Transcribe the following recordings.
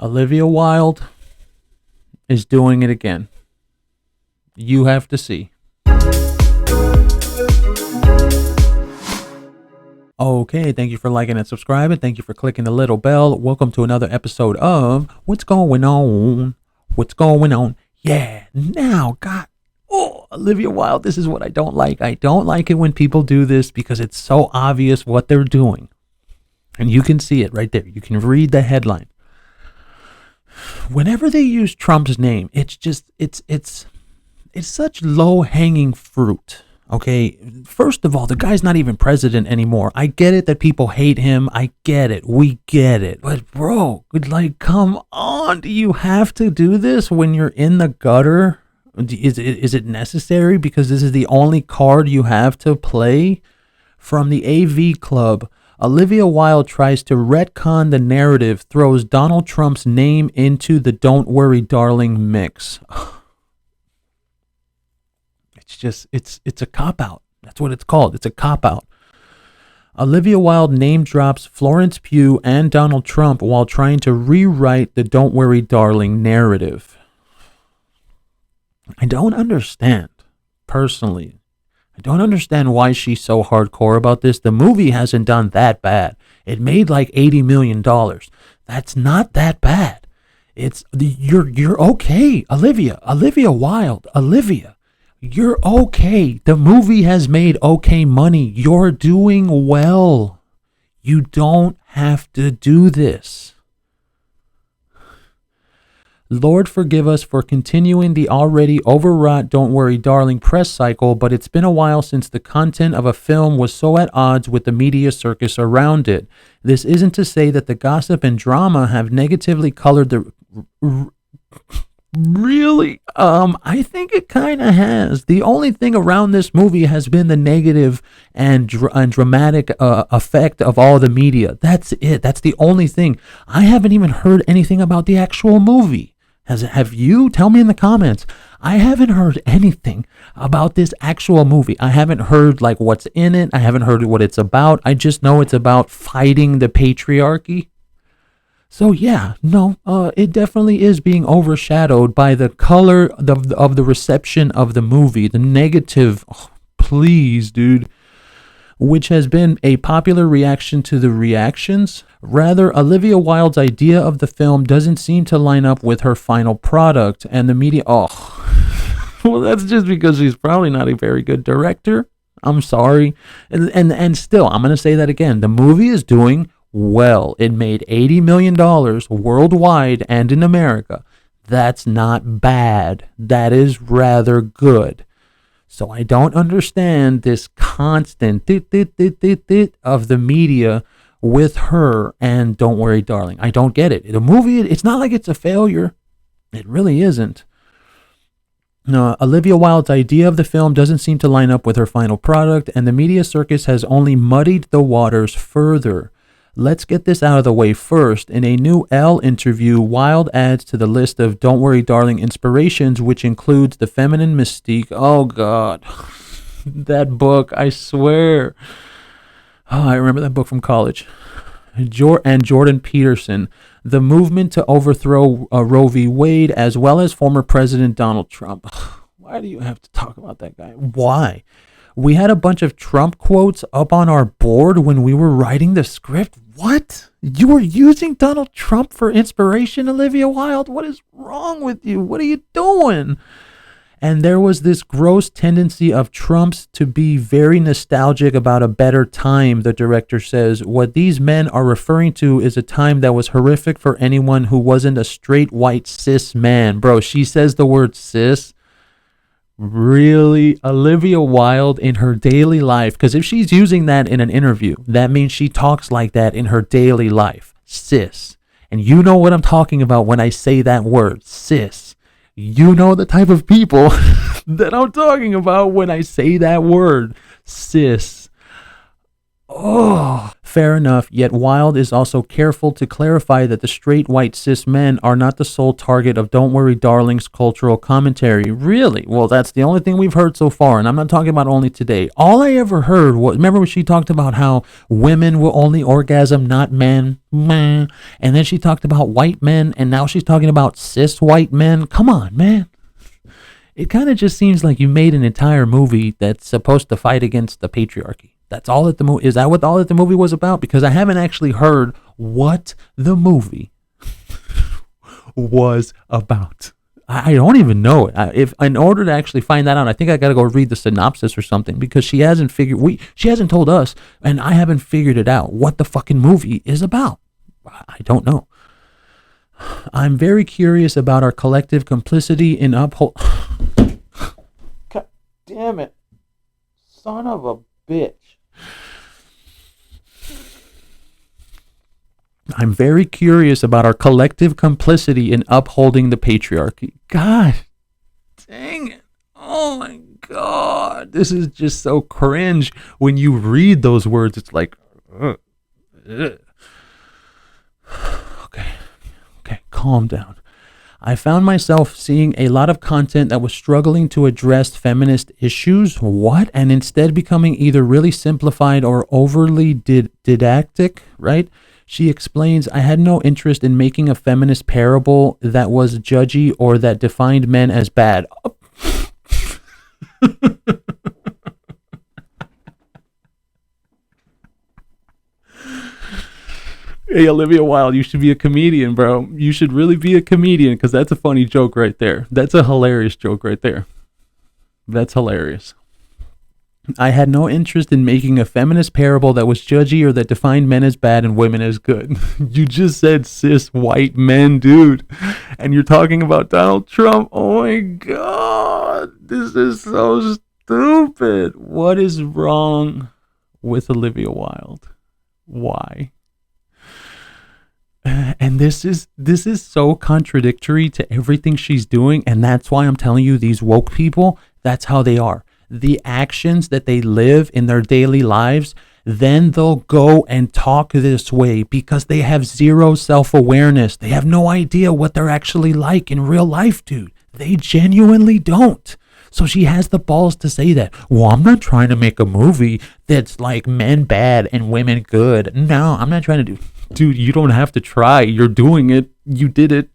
Olivia Wilde is doing it again. You have to see. Okay, thank you for liking and subscribing. Thank you for clicking the little bell. Welcome to another episode of What's Going On? What's Going On? Yeah, now, God. Oh, Olivia Wilde, this is what I don't like. I don't like it when people do this because it's so obvious what they're doing. And you can see it right there. You can read the headline. Whenever they use Trump's name, it's just, it's such low-hanging fruit. Okay, first of all, the guy's not even president anymore. I get it that people hate him. I get it. We get it. But bro, like, come on. Do you have to do this when you're in the gutter? Is it necessary? Because this is the only card you have to play? From the AV Club, Olivia Wilde tries to retcon the narrative, throws Donald Trump's name into the Don't Worry Darling mix. It's a cop-out. That's what it's called. It's a cop-out. Olivia Wilde name drops Florence Pugh and Donald Trump while trying to rewrite the Don't Worry Darling narrative. I don't understand, personally. I don't understand why she's so hardcore about this. The movie hasn't done that bad. It made like $80 million. That's not that bad. You're okay, Olivia Wilde, Olivia. You're okay. The movie has made okay money. You're doing well. You don't have to do this. Lord forgive us for continuing the already overwrought Don't Worry Darling press cycle, but it's been a while since the content of a film was so at odds with the media circus around it. This isn't to say that the gossip and drama have negatively colored the... Really? I think it kind of has. The only thing around this movie has been the negative and dramatic effect of all the media. That's it. That's the only thing. I haven't even heard anything about the actual movie. Have you? Tell me in the comments. I haven't heard anything about this actual movie. I haven't heard like what's in it. I haven't heard what it's about. I just know it's about fighting the patriarchy. So yeah, no, it definitely is being overshadowed by the color of the reception of the movie, the negative, please, dude, which has been a popular reaction to the reactions. Rather, Olivia Wilde's idea of the film doesn't seem to line up with her final product, and the media, well, that's just because she's probably not a very good director. I'm sorry. And still, I'm going to say that again. The movie is doing well. It made $80 million worldwide and in America. That's not bad. That is rather good. So I don't understand this constant of the media with her and Don't Worry Darling. I don't get it. The movie, it's not like it's a failure. It really isn't. No, Olivia Wilde's idea of the film doesn't seem to line up with her final product, and the media circus has only muddied the waters further. Let's get this out of the way first. In a new Elle interview, Wilde adds to the list of Don't Worry Darling inspirations, which includes the feminine mystique. Oh, God. That book, I swear. Oh, I remember that book from college. And Jordan Peterson. The movement to overthrow Roe v. Wade, as well as former President Donald Trump. Why do you have to talk about that guy? Why? We had a bunch of Trump quotes up on our board when we were writing the script. What? You were using Donald Trump for inspiration, Olivia Wilde? What is wrong with you? What are you doing? And there was this gross tendency of Trump's to be very nostalgic about a better time, the director says. What these men are referring to is a time that was horrific for anyone who wasn't a straight white cis man. Bro, she says the word cis. Really? Olivia Wilde in her daily life? Because if she's using that in an interview, that means she talks like that in her daily life. Cis. And you know what I'm talking about when I say that word, cis. You know the type of people that I'm talking about when I say that word, cis. Oh, fair enough. Yet Wilde is also careful to clarify that the straight white cis men are not the sole target of Don't Worry Darling's cultural commentary. Really? Well, that's the only thing we've heard so far, and I'm not talking about only today. All I ever heard was, remember when she talked about how women will only orgasm, not men? And then she talked about white men, and now she's talking about cis white men. Come on, man. It kind of just seems like you made an entire movie that's supposed to fight against the patriarchy. That's all that the movie is. That what all that the movie was about? Because I haven't actually heard what the movie was about. I don't even know it. If in order to actually find that out, I think I got to go read the synopsis or something, because she hasn't told us, and I haven't figured it out what the fucking movie is about. I don't know. I'm very curious about our collective complicity in uphold. God damn it, son of a bitch. I'm very curious about our collective complicity in upholding the patriarchy. God dang it. Oh my God. This is just so cringe. When you read those words, it's like, ugh. Okay, calm down. I found myself seeing a lot of content that was struggling to address feminist issues. What? And instead becoming either really simplified or overly didactic, right? She explains, I had no interest in making a feminist parable that was judgy or that defined men as bad. Hey, Olivia Wilde, you should be a comedian, bro. You should really be a comedian, because that's a funny joke right there. That's a hilarious joke right there. That's hilarious. I had no interest in making a feminist parable that was judgy or that defined men as bad and women as good. You just said cis white men, dude. And you're talking about Donald Trump. Oh my God. This is so stupid. What is wrong with Olivia Wilde? Why? And this is so contradictory to everything she's doing. And that's why I'm telling you, these woke people, that's how they are. The actions that they live in their daily lives, then they'll go and talk this way because they have zero self-awareness. They have no idea what they're actually like in real life, dude. They genuinely don't. So she has the balls to say that. Well, I'm not trying to make a movie that's like men bad and women good. No, I'm not trying to do. Dude, you don't have to try. You're doing it. You did it.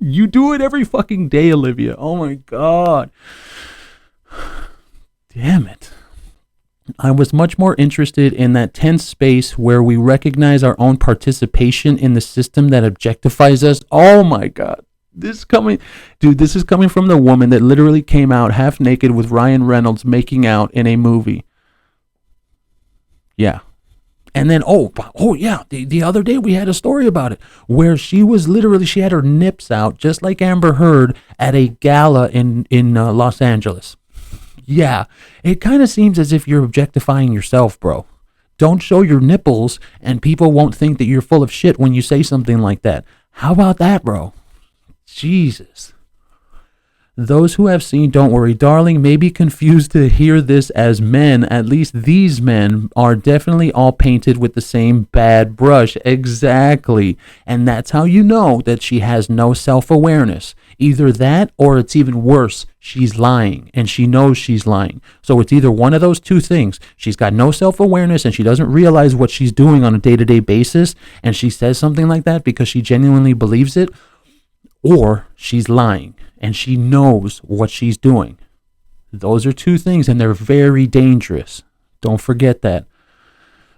You do it every fucking day, Olivia. Oh my God. Damn it. I was much more interested in that tense space where we recognize our own participation in the system that objectifies us. Oh my God. This is coming from the woman that literally came out half naked with Ryan Reynolds making out in a movie. Yeah. And then, oh yeah, the other day we had a story about it where she had her nips out just like Amber Heard at a gala in Los Angeles. Yeah, it kind of seems as if you're objectifying yourself, bro. Don't show your nipples and people won't think that you're full of shit when you say something like that. How about that, bro? Jesus. Those who have seen Don't Worry Darling may be confused to hear this as men. At least these men are definitely all painted with the same bad brush. Exactly. And that's how you know that she has no self-awareness. Either that or it's even worse. She's lying and she knows she's lying. So it's either one of those two things. She's got no self-awareness and she doesn't realize what she's doing on a day-to-day basis. And she says something like that because she genuinely believes it. Or she's lying and she knows what she's doing. Those are two things, and they're very dangerous. Don't forget that.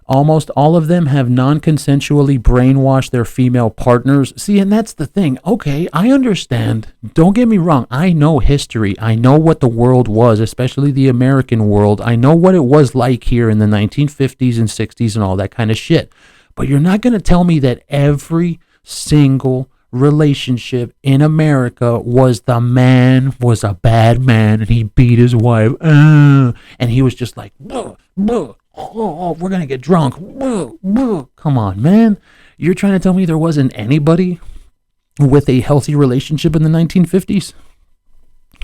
Almost all of them have non-consensually brainwashed their female partners. See, and that's the thing. Okay, I understand. Don't get me wrong. I know history. I know what the world was, especially the American world. I know what it was like here in the 1950s and 60s and all that kind of shit. But you're not going to tell me that every single relationship in America was the man was a bad man and he beat his wife and he was just like we're gonna get drunk. Come on, man. You're trying to tell me there wasn't anybody with a healthy relationship in the 1950s?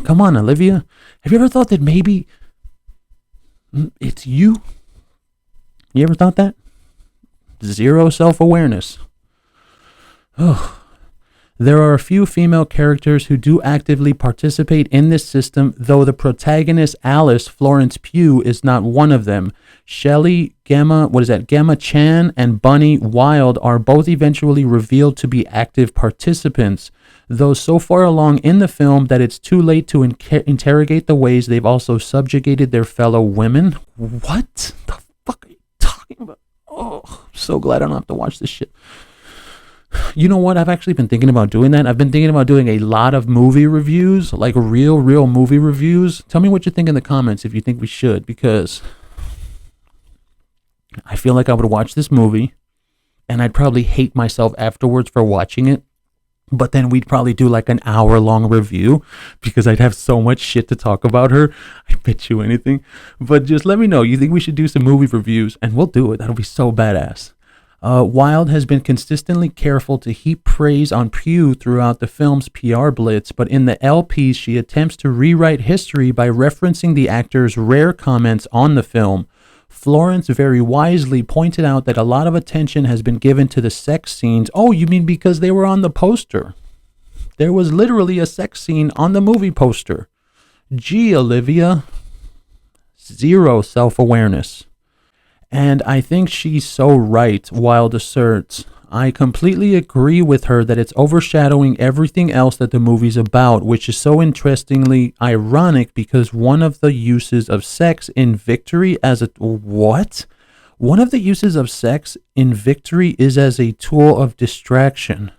Come on, Olivia. Have you ever thought that maybe it's you? You ever thought that? Zero self-awareness. Oh. There are a few female characters who do actively participate in this system, though the protagonist Alice Florence Pugh is not one of them. Shelley Gemma Chan and Bunny Wild are both eventually revealed to be active participants, though so far along in the film that it's too late to interrogate the ways they've also subjugated their fellow women. What the fuck are you talking about? Oh, I'm so glad I don't have to watch this shit. You know what? I've actually been thinking about doing that. I've been thinking about doing a lot of movie reviews, like real movie reviews. Tell me what you think in the comments if you think we should, because I feel like I would watch this movie and I'd probably hate myself afterwards for watching it. But then we'd probably do like an hour-long review because I'd have so much shit to talk about her. I bet you anything. But just let me know. You think we should do some movie reviews? And we'll do it. That'll be so badass. Wild has been consistently careful to heap praise on Pugh throughout the film's PR blitz, but in the LPs, she attempts to rewrite history by referencing the actor's rare comments on the film. Florence very wisely pointed out that a lot of attention has been given to the sex scenes. Oh, you mean because they were on the poster? There was literally a sex scene on the movie poster. Gee, Olivia. Zero self-awareness. And I think she's so right, Wild asserts. I completely agree with her that it's overshadowing everything else that the movie's about, which is so interestingly ironic because one of the uses of sex in Victory as a... What? One of the uses of sex in Victory is as a tool of distraction.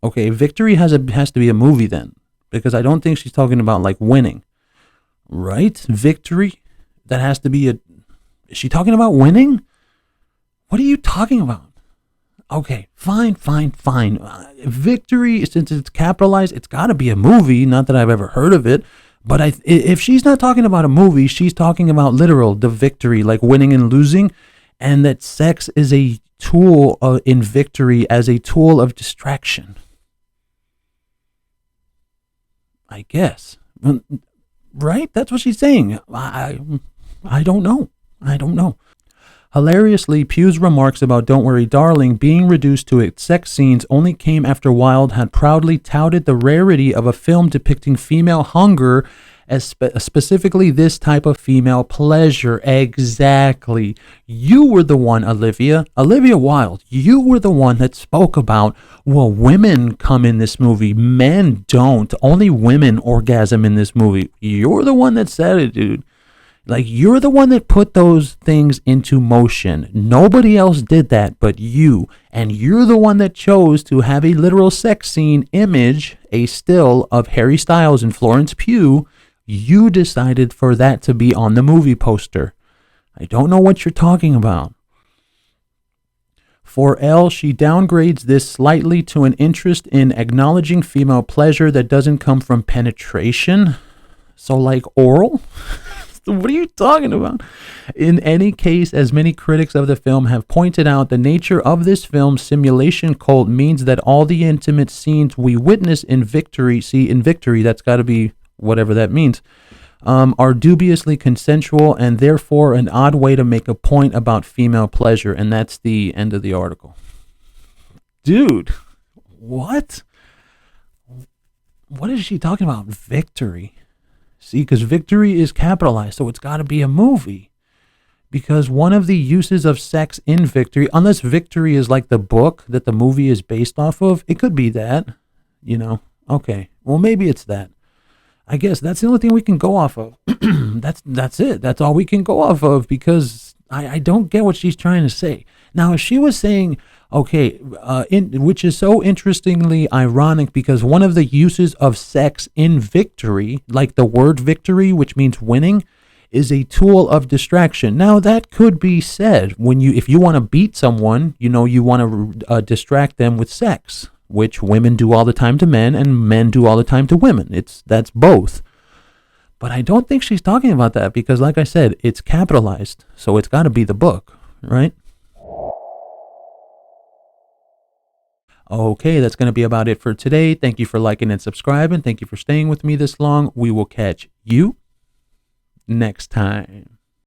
Okay, Victory has to be a movie then, because I don't think she's talking about like winning. Right? Victory? That has to be a... Is she talking about winning? What are you talking about? Okay, fine. Victory, since it's capitalized, it's got to be a movie. Not that I've ever heard of it. But if she's not talking about a movie, she's talking about literal, the victory, like winning and losing. And that sex is a tool in Victory as a tool of distraction. I guess. Right? That's what she's saying. I don't know. Hilariously, Pugh's remarks about Don't Worry Darling being reduced to its sex scenes only came after Wilde had proudly touted the rarity of a film depicting female hunger, as specifically this type of female pleasure. Exactly. You were the one, Olivia Wilde, you were the one that spoke about, well, women come in this movie, men don't. Only women orgasm in this movie. You're the one that said it, dude. Like, you're the one that put those things into motion. Nobody else did that but you. And you're the one that chose to have a literal sex scene image, a still of Harry Styles and Florence Pugh. You decided for that to be on the movie poster. I don't know what you're talking about. For Elle, she downgrades this slightly to an interest in acknowledging female pleasure that doesn't come from penetration. So like oral? What are you talking about? In any case, as many critics of the film have pointed out, the nature of this film's simulation cult means that all the intimate scenes we witness in Victory, that's got to be whatever that means, are dubiously consensual and therefore an odd way to make a point about female pleasure. And that's the end of the article. Dude, what? What is she talking about? Victory. See, because Victory is capitalized, so it's got to be a movie. Because one of the uses of sex in Victory, unless Victory is like the book that the movie is based off of, it could be that, you know. Okay, well, maybe it's that. I guess that's the only thing we can go off of. That's it. That's all we can go off of, because I don't get what she's trying to say. Now, if she was saying, okay, which is so interestingly ironic, because one of the uses of sex in Victory, like the word victory, which means winning, is a tool of distraction. Now, that could be said if you want to beat someone, you want to distract them with sex, which women do all the time to men and men do all the time to women. That's both. But I don't think she's talking about that because, like I said, it's capitalized, so it's got to be the book, right? Okay, that's going to be about it for today. Thank you for liking and subscribing. Thank you for staying with me this long. We will catch you next time.